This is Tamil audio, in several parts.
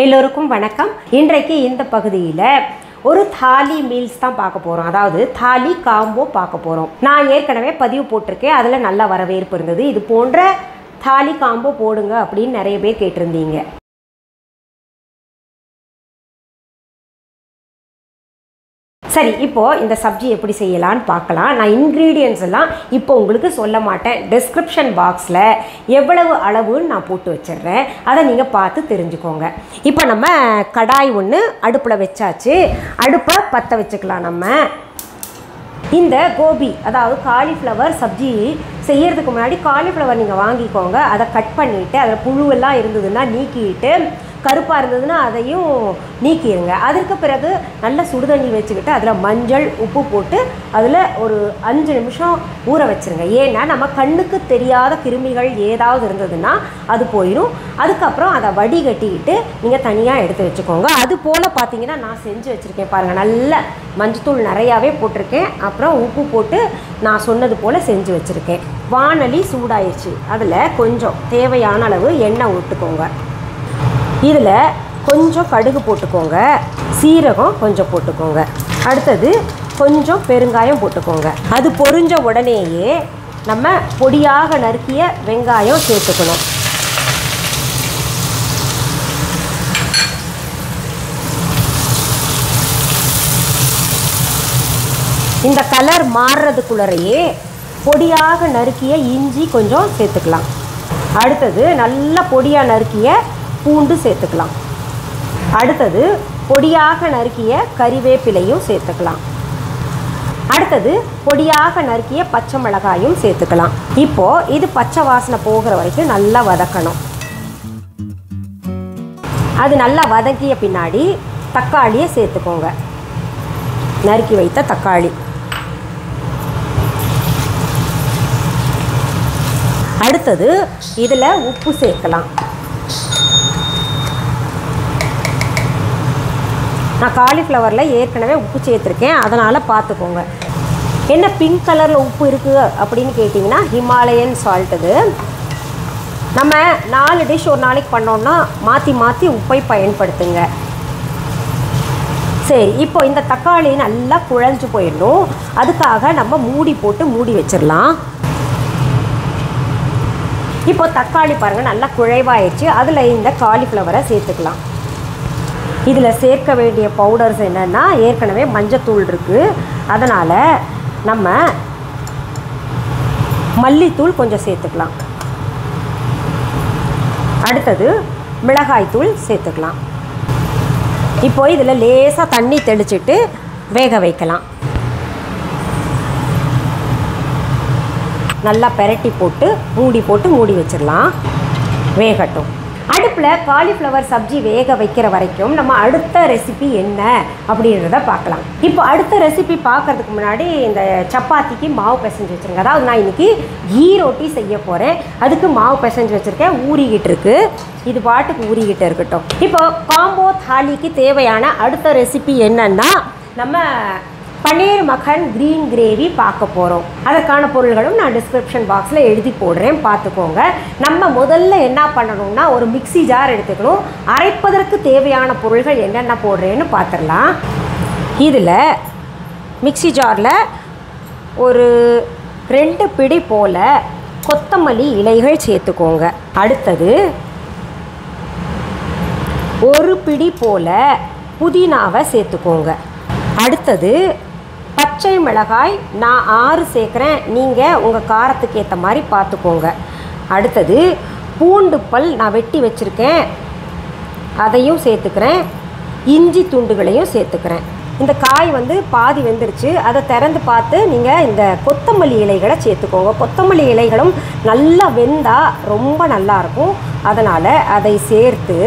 எல்லோருக்கும் வணக்கம். இன்றைக்கு இந்த பகுதியில் ஒரு தாலி மீல்ஸ் தான் பார்க்க போகிறோம். அதாவது தாலி காம்போ பார்க்க போகிறோம். நான் ஏற்கனவே பதிவு போட்டிருக்கேன், அதில் நல்ல வரவேற்பு இருந்தது. இது போன்ற தாலி காம்போ போடுங்க அப்படின்னு நிறைய பேர் கேட்டிருந்தீங்க. சரி, இப்போது இந்த சப்ஜி எப்படி செய்யலான்னு பார்க்கலாம். நான் இன்க்ரீடியன்ட்ஸ் எல்லாம் இப்போ உங்களுக்கு சொல்ல மாட்டேன். டிஸ்கிரிப்ஷன் பாக்ஸில் எவ்வளவு அளவுன்னு நான் போட்டு வச்சிடுறேன், அதை நீங்கள் பார்த்து தெரிஞ்சுக்கோங்க. இப்போ நம்ம கடாய் ஒன்று அடுப்பில் வச்சாச்சு. அடுப்பை பற்ற வச்சுக்கலாம். நம்ம இந்த கோபி, அதாவது காலிஃப்ளவர் சப்ஜி செய்யறதுக்கு முன்னாடி காலிஃப்ளவர் நீங்கள் வாங்கிக்கோங்க. அதை கட் பண்ணிவிட்டு அதில் புழுவெல்லாம் இருந்ததுன்னா நீக்கிட்டு, கருப்பாக இருந்ததுன்னா அதையும் நீக்கிடுங்க. அதற்கு பிறகு நல்ல சுடுதண்ணி வச்சுக்கிட்டு அதில் மஞ்சள் உப்பு போட்டு அதில் ஒரு 5 நிமிஷம் ஊற வச்சுருங்க. ஏன்னா நம்ம கண்ணுக்கு தெரியாத கிருமிகள் ஏதாவது இருந்ததுன்னா அது போயிடும். அதுக்கப்புறம் அதை வடிகட்டிக்கிட்டு நீங்கள் தனியாக எடுத்து வச்சுக்கோங்க. அது போல் பார்த்தீங்கன்னா நான் செஞ்சு வச்சுருக்கேன் பாருங்கள். நல்ல மஞ்சத்தூள் நிறையாவே போட்டிருக்கேன். அப்புறம் உப்பு போட்டு நான் சொன்னது போல் செஞ்சு வச்சுருக்கேன். வாணலி சூடாயிடுச்சு. அதில் கொஞ்சம் தேவையான அளவு எண்ணெய் விட்டுக்கோங்க. இதில் கொஞ்சம் கடுகு போட்டுக்கோங்க, சீரகம் கொஞ்சம் போட்டுக்கோங்க, அடுத்தது கொஞ்சம் பெருங்காயம் போட்டுக்கோங்க. அது பொரிஞ்ச உடனேயே நம்ம பொடியாக நறுக்கிய வெங்காயம் சேர்த்துக்கணும். இந்த கலர் மாறுறதுக்குள்ளரையே பொடியாக நறுக்கிய இஞ்சி கொஞ்சம் சேர்த்துக்கலாம். அடுத்தது நல்லா பொடியாக நறுக்கிய பூண்டு சேர்த்துக்கலாம். அடுத்தது பொடியாக நறுக்கிய கறிவேப்பிலையும் சேர்த்துக்கலாம். அடுத்தது பொடியாக நறுக்கிய பச்சை மிளகாயும் சேர்த்துக்கலாம். இப்போது இது பச்சை வாசனை போகிற வரைக்கும் நல்லா வதக்கணும். அது நல்லா வதக்கிய பின்னாடி தக்காளியை சேர்த்துக்கோங்க. நறுக்கி வைத்த தக்காளி. அடுத்தது இதில் உப்பு சேர்க்கலாம். நான் காலிஃப்ளவரில் ஏற்கனவே உப்பு சேர்த்துருக்கேன், அதனால் பார்த்துக்கோங்க. என்ன பிங்க் கலரில் உப்பு இருக்குது அப்படின்னு கேட்டிங்கன்னா ஹிமாலயன் சால்ட். இது நம்ம 4 டிஷ் ஒரு நாளைக்கு பண்ணோன்னா மாற்றி மாற்றி உப்பை பயன்படுத்துங்க. சரி, இப்போ இந்த தக்காளி நல்லா குழஞ்சு போயிடணும். அதுக்காக நம்ம மூடி போட்டு மூடி வச்சிடலாம். இப்போ தக்காளி பாருங்கள் நல்லா குழைவாயிடுச்சு. அதில் இந்த காலிஃப்ளவரை சேர்த்துக்கலாம். இதில் சேர்க்க வேண்டிய பவுடர்ஸ் என்னென்னா, ஏற்கனவே மஞ்சத்தூள் இருக்குது, அதனால் நம்ம மல்லித்தூள் கொஞ்சம் சேர்த்துக்கலாம். அடுத்தது மிளகாய்த்தூள் சேர்த்துக்கலாம். இப்போ இதில் லேசாக தண்ணி தெளிச்சிட்டு வேக வைக்கலாம். நல்லா பெரட்டி போட்டு மூடி வச்சிடலாம். வேகட்டும். அடுப்பில் காலிஃப்ளவர் சப்ஜி வேக வைக்கிற வரைக்கும் நம்ம அடுத்த ரெசிபி என்ன அப்படின்றத பார்க்கலாம். இப்போ அடுத்த ரெசிபி பார்க்கறதுக்கு முன்னாடி இந்த சப்பாத்திக்கு மாவு பிசைஞ்சு வச்சுருங்க. அதாவது நான் இன்றைக்கி கீ ரொட்டி செய்ய போகிறேன். அதுக்கு மாவு பிசைஞ்சு வச்சுருக்கேன். ஊறிக்கிட்டு இருக்குது. இது பாட்டுக்கு ஊறிக்கிட்டு இருக்கட்டும். இப்போ காம்போ தாலிக்கு தேவையான அடுத்த ரெசிபி என்னன்னா, நம்ம பன்னீர் மக்கன் க்ரீன் கிரேவி பார்க்க போகிறோம். அதற்கான பொருள்களும் நான் டிஸ்கிரிப்ஷன் பாக்ஸில் எழுதி போடுறேன், பார்த்துக்கோங்க. நம்ம முதல்ல என்ன பண்ணணும்னா, ஒரு மிக்ஸி ஜார் எடுத்துக்கணும். அரைப்பதற்கு தேவையான பொருள்கள் என்னென்ன போடுறேன்னு பார்த்துடலாம். இதில் மிக்ஸி ஜாரில் ஒரு 2 பிடி போல் கொத்தமல்லி இலைகள் சேர்த்துக்கோங்க. அடுத்தது 1 பிடி போல் புதினாவை சேர்த்துக்கோங்க. அடுத்தது பச்சை மிளகாய் நான் 6 சேர்க்குறேன், நீங்கள் உங்கள் காரத்துக்கு ஏற்ற மாதிரி பார்த்துக்கோங்க. அடுத்தது பூண்டு பல் நான் வெட்டி வச்சுருக்கேன், அதையும் சேர்த்துக்கிறேன். இஞ்சி துண்டுகளையும் சேர்த்துக்கிறேன். இந்த காய் பாதி வெந்துருச்சு. அதை திறந்து பார்த்து நீங்கள் இந்த கொத்தமல்லி இலைகளை சேர்த்துக்கோங்க. கொத்தமல்லி இலைகளும் நல்லா வெந்தால் ரொம்ப நல்லாயிருக்கும். அதனால் அதை சேர்த்து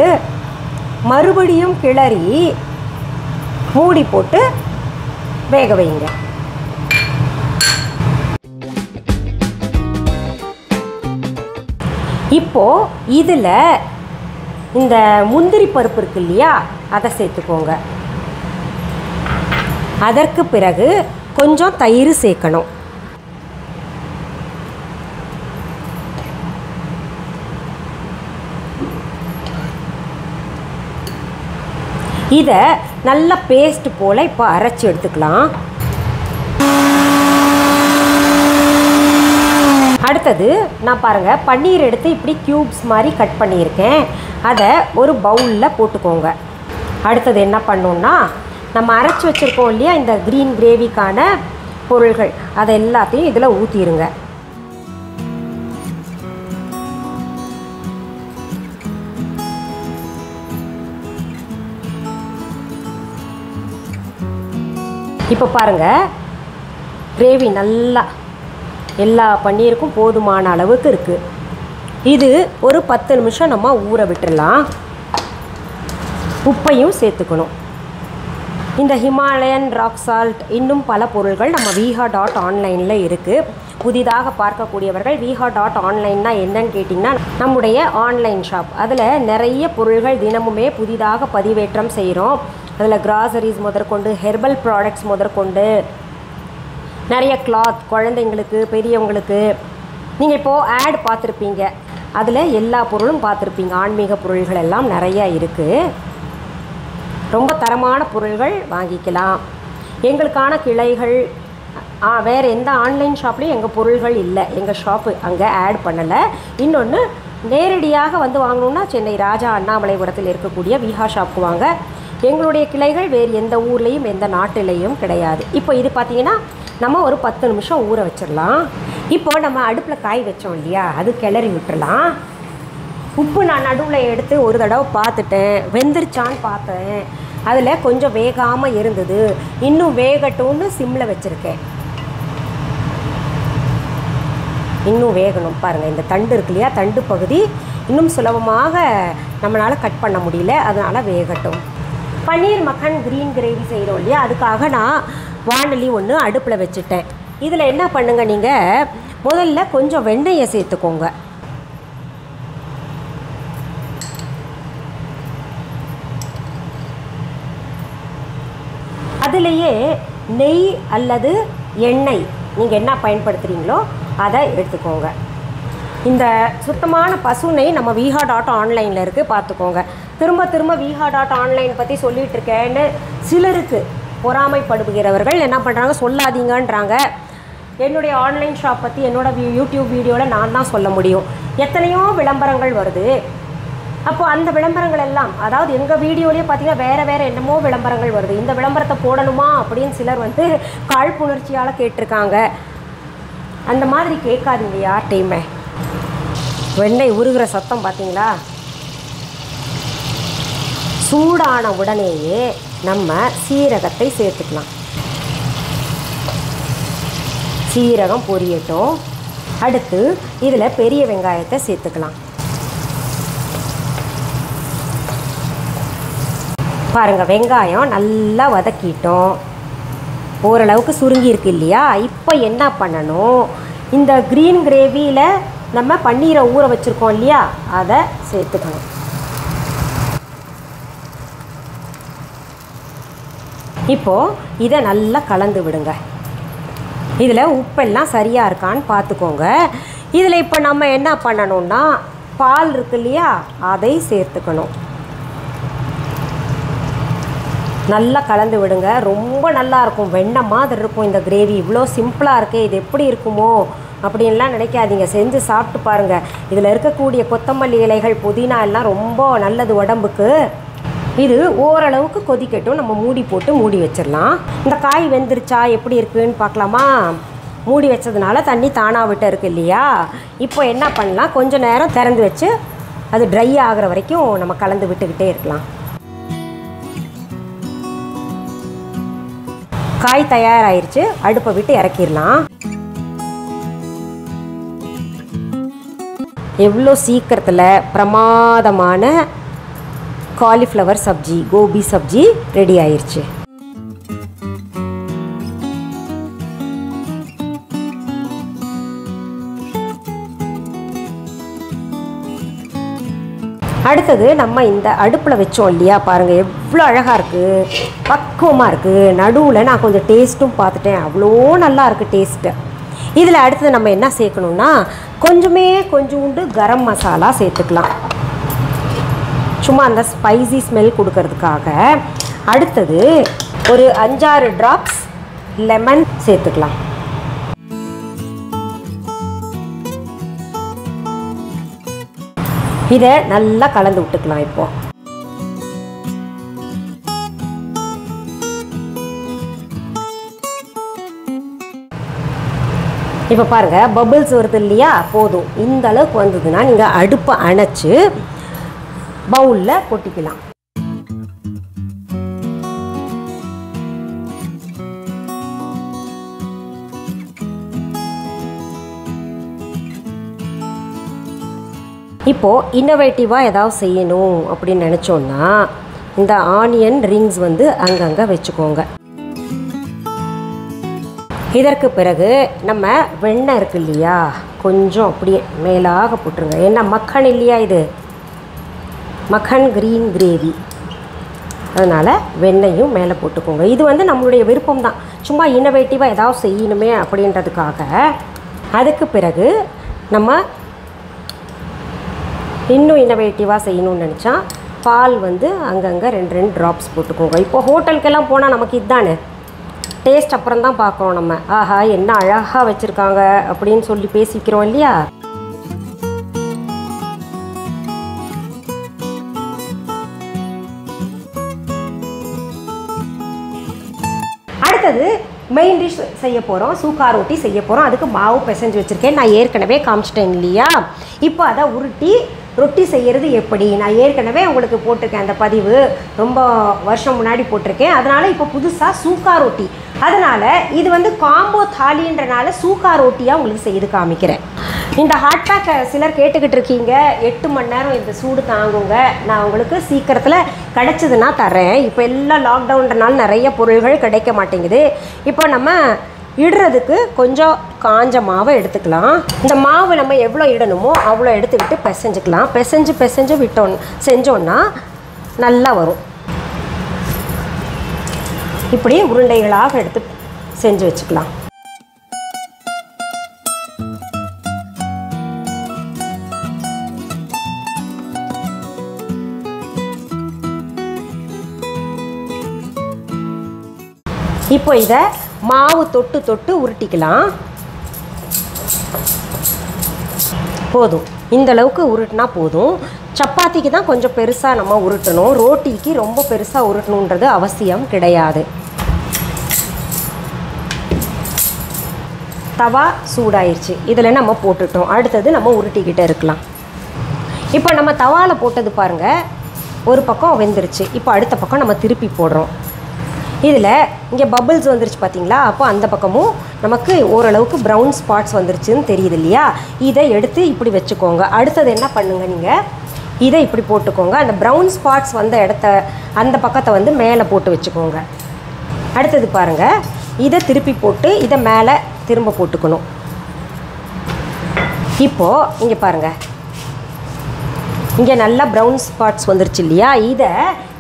மறுபடியும் கிளறி மூடி போட்டு வேக வைங்க. இப்போது இதில் இந்த முந்திரி பருப்பு இருக்கு இல்லையா, அதை சேர்த்துக்கோங்க. அதற்கு பிறகு கொஞ்சம் தயிர் சேர்க்கணும். இதை நல்ல பேஸ்ட் போல் இப்போ அரைச்சி எடுத்துக்கலாம். அடுத்தது நான் பாருங்கள் பன்னீர் எடுத்து இப்படி க்யூப்ஸ் மாதிரி கட் பண்ணியிருக்கேன். அதை ஒரு பவுலில் போட்டுக்கோங்க. அடுத்தது என்ன பண்ணோன்னா நம்ம அரைச்சி வச்சுருக்கோம் இல்லையா இந்த க்ரீன் கிரேவிக்கான பொருள்கள், அதை எல்லாத்தையும் இதில் ஊற்றிடுங்க. இப்போ பாருங்கள் கிரேவி நல்லா எல்லா பன்னீருக்கும் போதுமான அளவுக்கு இருக்குது. இது ஒரு 10 நிமிஷம் நம்ம ஊற விட்டுடலாம். உப்பையும் சேர்த்துக்கணும். இந்த ஹிமாலயன் ராக் சால்ட் இன்னும் பல பொருள்கள் நம்ம viha.online இருக்குது. புதிதாக பார்க்கக்கூடியவர்கள் viha.online என்னன்னு கேட்டிங்கன்னா நம்முடைய ஆன்லைன் ஷாப். அதில் நிறைய பொருள்கள் தினமுமே புதிதாக பதிவேற்றம் செய்கிறோம். அதில் கிராசரிஸ் முதற்கொண்டு ஹெர்பல் ப்ராடக்ட்ஸ் முதற்கொண்டு நிறைய கிளாத் குழந்தைங்களுக்கு பெரியவங்களுக்கு நீங்கள் இப்போது ஆட் பார்த்துருப்பீங்க. அதில் எல்லா பொருளும் பார்த்துருப்பீங்க. ஆன்மீக பொருள்கள் எல்லாம் நிறையா இருக்குது. ரொம்ப தரமான பொருள்கள் வாங்கிக்கலாம். எங்களுக்கான கிளைகள் வேறு எந்த ஆன்லைன் ஷாப்லேயும் எங்கள் பொருள்கள் இல்லை. எங்கள் ஷாப்பு அங்கே ஆட் பண்ணலை. இன்னொன்று நேரடியாக வந்து வாங்கணுன்னா சென்னை ராஜா அண்ணாமலைபுரத்தில் இருக்கக்கூடிய விஹா ஷாப்புக்கு வாங்க. எங்களுடைய கிளைகள் வேறு எந்த ஊர்லேயும் எந்த நாட்டிலையும் கிடையாது. இப்போ இது பார்த்திங்கன்னா நம்ம ஒரு 10 நிமிஷம் ஊற வச்சிடலாம். இப்போ நம்ம அடுப்பில் காய் வச்சோம் இல்லையா, அது கிளறி விட்டுடலாம். உப்பு நான் நடுவில் எடுத்து ஒரு தடவை பார்த்துட்டேன், வெந்துருச்சான்னு பார்த்தேன். அதில் கொஞ்சம் வேகாமல் இருந்தது. இன்னும் வேகட்டும்னு சிம்மில் வச்சுருக்கேன். இன்னும் வேகணும். பாருங்கள் இந்த தண்டு இருக்கு இல்லையா, தண்டு பகுதி இன்னும் சுலபமாக நம்மளால் கட் பண்ண முடியல. அதனால் வேகட்டும். பன்னீர் மக்கன் க்ரீன் கிரேவி செய்கிறோம் இல்லையா, அதுக்காக நான் வாணலி ஒன்று அடுப்பில் வச்சுட்டேன். இதில் என்ன பண்ணுங்கள், நீங்கள் முதல்ல கொஞ்சம் வெண்ணெயை சேர்த்துக்கோங்க. அதிலேயே நெய் அல்லது எண்ணெய் நீங்கள் என்ன பயன்படுத்துகிறீங்களோ அதை எடுத்துக்கோங்க. இந்த சுத்தமான பசு நெய் நம்ம viha.online இருக்குது, பார்த்துக்கோங்க. திரும்ப திரும்ப viha.online பற்றி சொல்லிகிட்டு இருக்கேன்னு சிலருக்கு பொறாமைப்படுகிறவர்கள் என்ன பண்ணுறாங்க, சொல்லாதீங்கன்றாங்க. என்னுடைய ஆன்லைன் ஷாப் பற்றி என்னோடய யூடியூப் வீடியோவில் நான் தான் சொல்ல முடியும். எத்தனையோ விளம்பரங்கள் வருது. அப்போது அந்த விளம்பரங்கள் எல்லாம், அதாவது எங்கள் வீடியோலேயே பார்த்திங்கன்னா வேறு என்னமோ விளம்பரங்கள் வருது. இந்த விளம்பரத்தை போடணுமா அப்படின்னு சிலர் வந்து காழ்ப்புணர்ச்சியால் கேட்டிருக்காங்க. அந்த மாதிரி கேட்காதீங்க யார்ட்டையுமே. வெண்ணெய் உருகிற சத்தம் பார்த்தீங்களா? சூடான உடனேயே நம்ம சீரகத்தை சேர்த்துக்கலாம். சீரகம் பொரியட்டும். அடுத்து இதில் பெரிய வெங்காயத்தை சேர்த்துக்கலாம். பாருங்கள் வெங்காயம் நல்லா வதக்கிட்டோம். ஓரளவுக்கு சுருங்கி இருக்கு இல்லையா? இப்போ என்ன பண்ணணும், இந்த க்ரீன் கிரேவியில் நம்ம பன்னீரை ஊற வச்சுருக்கோம் இல்லையா, அதை சேர்த்துக்கணும். இப்போது இதை நல்லா கலந்து விடுங்க. இதில் உப்பெல்லாம் சரியாக இருக்கான்னு பார்த்துக்கோங்க. இதில் இப்போ நம்ம என்ன பண்ணணும்னா பால் இருக்கு இல்லையா, அதை சேர்த்துக்கணும். நல்லா கலந்து விடுங்க. ரொம்ப நல்லாயிருக்கும், வெண்ணெய் மாதிரி இருக்கும் இந்த கிரேவி. இவ்வளோ சிம்பிளாக இருக்கே, இது எப்படி இருக்குமோ அப்படின்லாம் நினைக்காதீங்க. செஞ்சு சாப்பிட்டு பாருங்கள். இதில் இருக்கக்கூடிய கொத்தமல்லி இலைகள் புதினா எல்லாம் ரொம்ப நல்லது உடம்புக்கு. இது ஓரளவுக்கு கொதிக்கட்டும். நம்ம மூடி போட்டு மூடி வச்சிடலாம். இந்த காய் வெந்துருச்சா எப்படி இருக்குதுன்னு பார்க்கலாமா? மூடி வச்சதுனால தண்ணி தானாக விட்டு இருக்கு இல்லையா? இப்போ என்ன பண்ணலாம், கொஞ்சம் நேரம் திறந்து வச்சு அது ட்ரை ஆகிற வரைக்கும் நம்ம கலந்து விட்டுக்கிட்டே இருக்கலாம். காய் தயாராகிருச்சு. அடுப்பை விட்டு இறக்கிடலாம். எவ்வளோ சீக்கிரத்தில் பிரமாதமான காலிஃப்ளவர் சப்ஜி, கோபி சப்ஜி ரெடி ஆயிடுச்சு. அடுத்தது நம்ம இந்த அடுப்பில் வச்சோம் இல்லையா, பாருங்கள் எவ்வளோ அழகாக இருக்குது, பக்குவமாக இருக்குது. நடுவில் நான் கொஞ்சம் டேஸ்ட்டும் பார்த்துட்டேன், அவ்வளோ நல்லா இருக்குது டேஸ்ட்டு. இதில் அடுத்தது நம்ம என்ன சேர்க்கணுன்னா கொஞ்சோண்டு கரம் மசாலா சேர்த்துக்கலாம். சும்மா அந்த ஸ்பைசி ஸ்மெல் கொடுக்கறதுக்காக. அடுத்தது ஒரு 5-6 ட்ராப்ஸ் லெமன் சேர்த்துக்கலாம். இதை நல்லா கலந்து விட்டுக்கலாம். இப்போ பாருங்கள், பபிள்ஸ் வருது இல்லையா, போதும். இந்த அளவுக்கு வந்ததுன்னா நீங்கள் அடுப்பை அணைச்சி பவுலில் கொட்டிக்கலாம். இப்போது இன்னோவேட்டிவாக ஏதாவது செய்யணும் அப்படின்னு நினச்சோன்னா இந்த ஆனியன் ரிங்ஸ் வந்து அங்கங்கே வச்சுக்கோங்க. இதற்கு பிறகு நம்ம வெண்ணெய் இருக்கு இல்லையா, கொஞ்சம் அப்படியே மேலாக போட்டுருங்க. ஏன்னா மக்கன் இல்லையா, இது மக்கன் க்ரீன் கிரேவி, அதனால் வெண்ணெயும் மேலே போட்டுக்கோங்க. இது வந்து நம்மளுடைய விருப்பம் தான், சும்மா இன்னோவேட்டிவாக ஏதாவது செய்யணுமே அப்படின்றதுக்காக. அதுக்கு பிறகு நம்ம இன்னும் இன்னோவேட்டிவாக செய்யணும்னு நினச்சா பால் வந்து அங்கங்கே 2 ட்ராப்ஸ் போட்டுக்கோங்க. இப்போது ஹோட்டலுக்கெல்லாம் போனால் நமக்கு இதுதானே டேஸ்ட், அப்புறம் தான் பார்க்குறோம் நம்ம. ஆஹா என்ன அழகாக வச்சுருக்காங்க அப்படின்னு சொல்லி பேசிக்கிறோம் இல்லையா. அடுத்தது மெயின் டிஷ் செய்ய போகிறோம், சூக்கா ரொட்டி செய்ய போகிறோம். அதுக்கு மாவு பிசைஞ்சு வச்சுருக்கேன், நான் ஏற்கனவே காமிச்சிட்டேன் இல்லையா. இப்போ அதை உருட்டி ரொட்டி செய்கிறது எப்படி நான் ஏற்கனவே உங்களுக்கு போட்டிருக்கேன். அந்த பதிவு ரொம்ப வருஷம் முன்னாடி போட்டிருக்கேன். அதனால் இப்போ புதுசாக சூக்கா ரொட்டி, அதனால் இது வந்து காம்போ தாலின்றனால சூக்கா ரொட்டியாக உங்களுக்கு செய்து காமிக்கிறேன். இந்த ஹாட் பேக்கை சிலர் கேட்டுக்கிட்டு இருக்கீங்க, 8 மணி நேரம் இந்த சூடு தாங்குங்க, நான் உங்களுக்கு சீக்கிரத்தில் கிடச்சிதுன்னா தரேன். இப்போ எல்லாம் லாக்டவுன்றனால நிறைய பொருள்கள் கிடைக்க மாட்டேங்குது. இப்போ நம்ம இடுறதுக்கு கொஞ்சம் காஞ்ச மாவை எடுத்துக்கலாம். இந்த மாவு நம்ம எவ்வளோ இடணுமோ அவ்வளோ எடுத்துக்கிட்டு பிசைஞ்சுக்கலாம். பிசைஞ்சு விட்டோம் செஞ்சோன்னா நல்லா வரும். இப்படி உருண்டைகளாக எடுத்து செஞ்சு வச்சுக்கலாம். இப்போ இதை மாவு தொட்டு உருட்டிக்கலாம். போதும், இந்த அளவுக்கு உருட்டினா போதும். சப்பாத்திக்கு தான் கொஞ்சம் பெருசாக நம்ம உருட்டணும், ரோட்டிக்கு ரொம்ப பெருசாக உருட்டணுன்றது அவசியம் கிடையாது. தவா சூடாயிருச்சு, இதில் நம்ம போட்டுட்டோம். அடுத்தது நம்ம உருட்டிக்கிட்டே இருக்கலாம். இப்போ நம்ம தவாவில் போட்டது பாருங்கள், ஒரு பக்கம் வெந்துருச்சு. இப்போ அடுத்த பக்கம் நம்ம திருப்பி போடுறோம். இதில் இங்கே பபிள்ஸ் வந்துருச்சு பார்த்தீங்களா, அப்போ அந்த பக்கமும் நமக்கு ஓரளவுக்கு ப்ரௌன் ஸ்பாட்ஸ் வந்துருச்சுன்னு தெரியுது இல்லையா. இதை எடுத்து இப்படி வச்சுக்கோங்க. அடுத்தது என்ன பண்ணுங்கள், நீங்கள் இதை இப்படி போட்டுக்கோங்க. அந்த ப்ரௌன் ஸ்பாட்ஸ் வந்த இடத்த அந்த பக்கத்தை வந்து மேலே போட்டு வச்சுக்கோங்க. அடுத்தது பாருங்கள், இதை திருப்பி போட்டு இதை மேலே திரும்ப போட்டுக்கணும். இப்போது இங்கே பாருங்கள், இங்கே நல்லா ப்ரௌன் ஸ்பாட்ஸ் வந்துருச்சு இல்லையா. இதை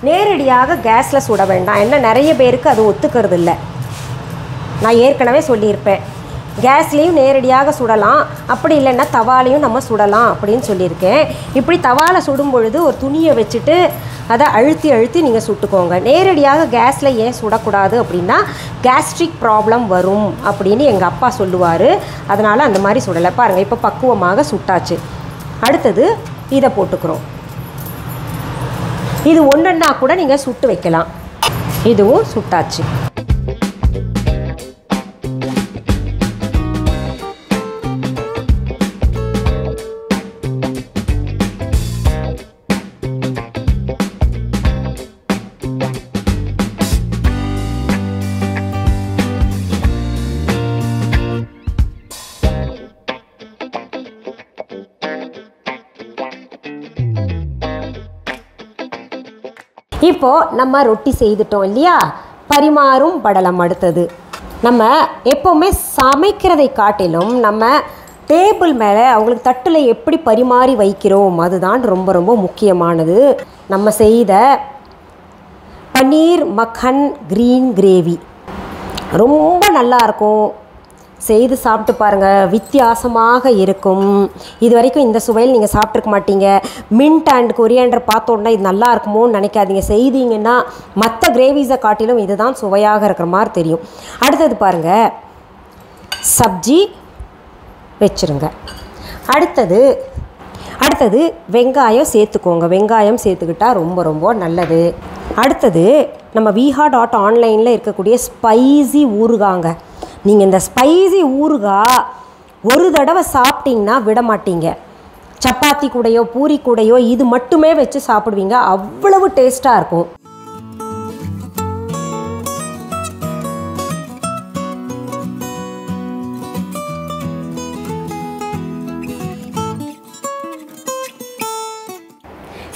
நேரடியாக கேஸில் சுட வேண்டாம், ஏன்னா நிறைய பேருக்கு அது ஒத்துக்கிறது இல்லை. நான் ஏற்கனவே சொல்லியிருப்பேன், கேஸ்லேயும் நேரடியாக சுடலாம், அப்படி இல்லைன்னா தவாலையும் நம்ம சுடலாம் அப்படின்னு சொல்லியிருக்கேன். இப்படி தவாவில் சுடும் பொழுது ஒரு துணியை வச்சுட்டு அதை அழுத்தி நீங்கள் சுட்டுக்கோங்க. நேரடியாக கேஸில் ஏன் சுடக்கூடாது அப்படின்னா கேஸ்ட்ரிக் ப்ராப்ளம் வரும் அப்படின்னு எங்கள் அப்பா சொல்லுவார். அதனால் அந்த மாதிரி சுடலை. பாருங்கள், இப்போ பக்குவமாக சுட்டாச்சு. அடுத்தது இதை போட்டுக்கிறோம். இது ஒன்றா கூட நீங்கள் சுட்டு வைக்கலாம். இதுவும் சுட்டாச்சு. இப்போது நம்ம ரொட்டி செய்துட்டோம் இல்லையா, பரிமாறும் படலம். அடுத்தது நம்ம எப்போவுமே சமைக்கிறதை காட்டிலும் நம்ம டேபிள் மேலே அவங்களுக்கு தட்டில் எப்படி பரிமாறி வைக்கிறோம் அதுதான் ரொம்ப ரொம்ப முக்கியமானது. நம்ம செய்த பன்னீர் மக்கன் க்ரீன் கிரேவி ரொம்ப நல்லாயிருக்கும். செய்து சாப்பிட்டு பாருங்கள், வித்தியாசமாக இருக்கும். இது வரைக்கும் இந்த சுவையில் நீங்கள் சாப்பிட்ருக்க மாட்டீங்க. மின்ட் அண்ட் கொரியாண்டர் பார்த்தோன்னா இது நல்லா இருக்குமோன்னு நினைக்காதீங்க. செய்தீங்கன்னா மற்ற கிரேவிஸை காட்டிலும் இதுதான் சுவையாக இருக்கிற மாதிரி தெரியும். அடுத்தது பாருங்கள், சப்ஜி வச்சுருங்க. அடுத்தது வெங்காயம் சேர்த்துக்கோங்க. வெங்காயம் சேர்த்துக்கிட்டால் ரொம்ப ரொம்ப நல்லது. அடுத்தது நம்ம viha.online இருக்கக்கூடிய ஸ்பைசி ஊறுகாங்க. நீங்கள் இந்த ஸ்பைசி ஊறுகாய் ஒரு தடவை சாப்பிட்டிங்கன்னா விட மாட்டீங்க. சப்பாத்தி கூடையோ பூரி கூடையோ இது மட்டுமே வச்சு சாப்பிடுவீங்க, அவ்வளவு டேஸ்ட்டாக இருக்கும்.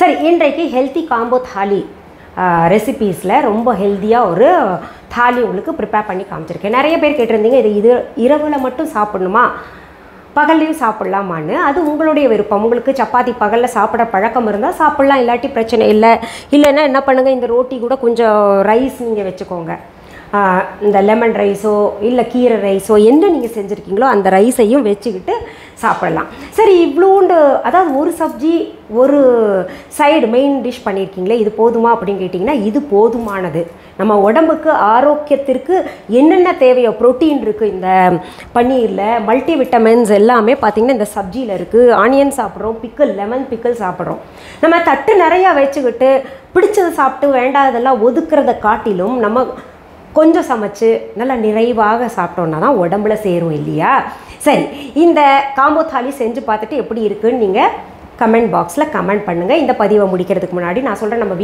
சரி, இன்றைக்கு ஹெல்த்தி காம்போ தாலி ரெசிபீஸில் ரொம்ப ஹெல்த்தியாக ஒரு தாலி உங்களுக்கு ப்ரிப்பேர் பண்ணி காமிச்சிருக்கேன். நிறைய பேர் கேட்டிருந்தீங்க, இது இரவில் மட்டும் சாப்பிடணுமா, பகல்லையும் சாப்பிட்லாமான்னு. அது உங்களுடைய விருப்பம். உங்களுக்கு சப்பாத்தி பகலில் சாப்பிட பழக்கம் இருந்தால் சாப்பிட்லாம், இல்லாட்டி பிரச்சனை இல்லை. இல்லைன்னா என்ன பண்ணுங்கள், இந்த ரோட்டி கூட கொஞ்சம் ரைஸ் நீங்கள் வச்சுக்கோங்க. இந்த லெமன் ரைஸோ இல்லை கீரை ரைஸோ என்ன நீங்கள் செஞ்சுருக்கீங்களோ அந்த ரைஸையும் வச்சுக்கிட்டு சாப்பிடலாம். சரி, இவ்வளோண்டு அதாவது ஒரு சப்ஜி ஒரு சைடு மெயின் டிஷ் பண்ணியிருக்கீங்களே, இது போதுமா அப்படின்னு கேட்டிங்கன்னா இது போதுமானது. நம்ம உடம்புக்கு ஆரோக்கியத்திற்கு என்னென்ன தேவையோ, ப்ரோட்டீன் இருக்குது இந்த பன்னீரில், மல்டி விட்டமின்ஸ் எல்லாமே பார்த்திங்கன்னா இந்த சப்ஜியில் இருக்குது. ஆனியன் சாப்பிட்றோம், பிக்கிள் லெமன் பிக்கிள் சாப்பிட்றோம். நம்ம தட்டு நிறையா வச்சுக்கிட்டு பிடிச்சதை சாப்பிட்டு வேண்டாததெல்லாம் ஒதுக்கிறத காட்டிலும் நம்ம கொஞ்சம் சமைச்சு நல்லா நிறைவாக சாப்பிட்டோன்னா தான் உடம்புல சேரும் இல்லையா? சரி, இந்த காம்போ தாலி செஞ்சு பார்த்துட்டு எப்படி இருக்குன்னு நீங்கள் கமெண்ட் பாக்ஸில் கமெண்ட் பண்ணுங்கள். இந்த பதிவை முடிக்கிறதுக்கு முன்னாடி நான் சொல்கிறேன், நம்ம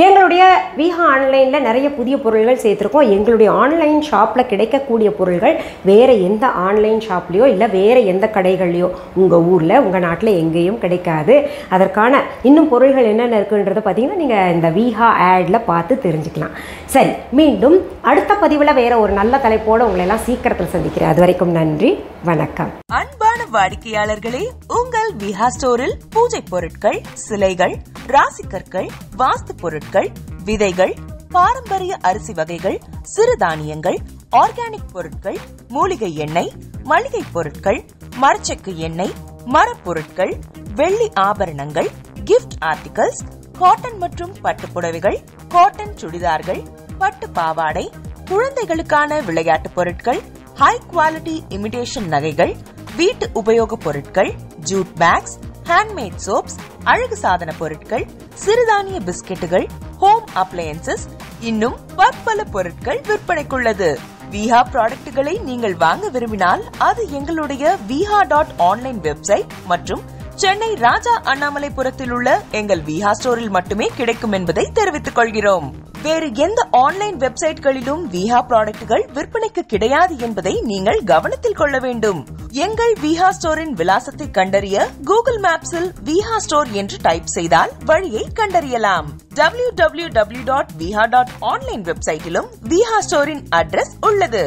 எங்களுடைய விஹா ஆன்லைனில் நிறைய புதிய பொருள்கள் சேர்த்துருக்கோம். எங்களுடைய ஆன்லைன் ஷாப்பில் கிடைக்கக்கூடிய பொருள்கள் வேறு எந்த ஆன்லைன் ஷாப்லேயோ இல்லை வேறு எந்த கடைகள்லையோ உங்கள் ஊரில் உங்கள் நாட்டில் எங்கேயும் கிடைக்காது. அதற்கான இன்னும் பொருள்கள் என்னென்ன இருக்குன்றதை பார்த்தீங்கன்னா நீங்கள் இந்த விஹா ஆடில் பார்த்து தெரிஞ்சுக்கலாம். சரி, மீண்டும் அடுத்த பதிவில் வேறு ஒரு நல்ல தலைப்போடு உங்களை எல்லாம் சீக்கிரத்தில் சந்திக்கிறேன். அது வரைக்கும் நன்றி, வணக்கம். அன்பான வாடிக்கையாளர்களே, உங்கள் விஹா ஸ்டோரில் பூஜை பொருட்கள், சிலைகள், ராசிக்கற்கள், வாஸ்து பொருட்கள், விதைகள், பாரம்பரிய அரிசி வகைகள், சிறுதானியங்கள், ஆர்கானிக் பொருட்கள், மூலிகை எண்ணெய், மளிகை பொருட்கள், மரச்செக்கு எண்ணெய், மரப்பொருட்கள், வெள்ளி ஆபரணங்கள், கிஃப்ட் ஆர்டிகல்ஸ், காட்டன் மற்றும் பட்டு புடவைகள், காட்டன் சுடிதார்கள், பட்டு பாவாடை, குழந்தைகளுக்கான விளையாட்டு பொருட்கள், ஹை குவாலிட்டி இமிடேஷன் நகைகள், வீட்டு உபயோக பொருட்கள், ஜூட் பேக்ஸ், ஹேண்ட்மேட் சோப்ஸ், அழகு சாதன பொருட்கள், சிறுதானிய பிஸ்கெட்டுகள், ஹோம் அப்ளையன்சஸ், இன்னும் பற்பல பொருட்கள் விற்பனைக்குள்ளது. விஹா ப்ராடக்ட்களை நீங்கள் வாங்க விரும்பினால் அது எங்களுடைய viha.online வெப்சைட் மற்றும் சென்னை ராஜா அண்ணாமலைபுரத்தில் உள்ள எங்கள் விஹா ஸ்டோரில் மட்டுமே கிடைக்கும் என்பதை தெரிவித்துக் கொள்கிறோம். வேறு எந்த ஆன்லைன் வெப்சைட்களிலும் விஹா ப்ராடக்ட்கள் விற்பனைக்கு கிடையாது என்பதை நீங்கள் கவனத்தில் கொள்ள வேண்டும். எங்கள் விஹா ஸ்டோரின் விலாசத்தை கண்டறிய கூகுள் மேப்ஸில் விஹா ஸ்டோர் என்று டைப் செய்தால் வழியை கண்டறியலாம். www.viha.online வெப்சைட்டிலும் விஹா ஸ்டோரின் அட்ரஸ் உள்ளது.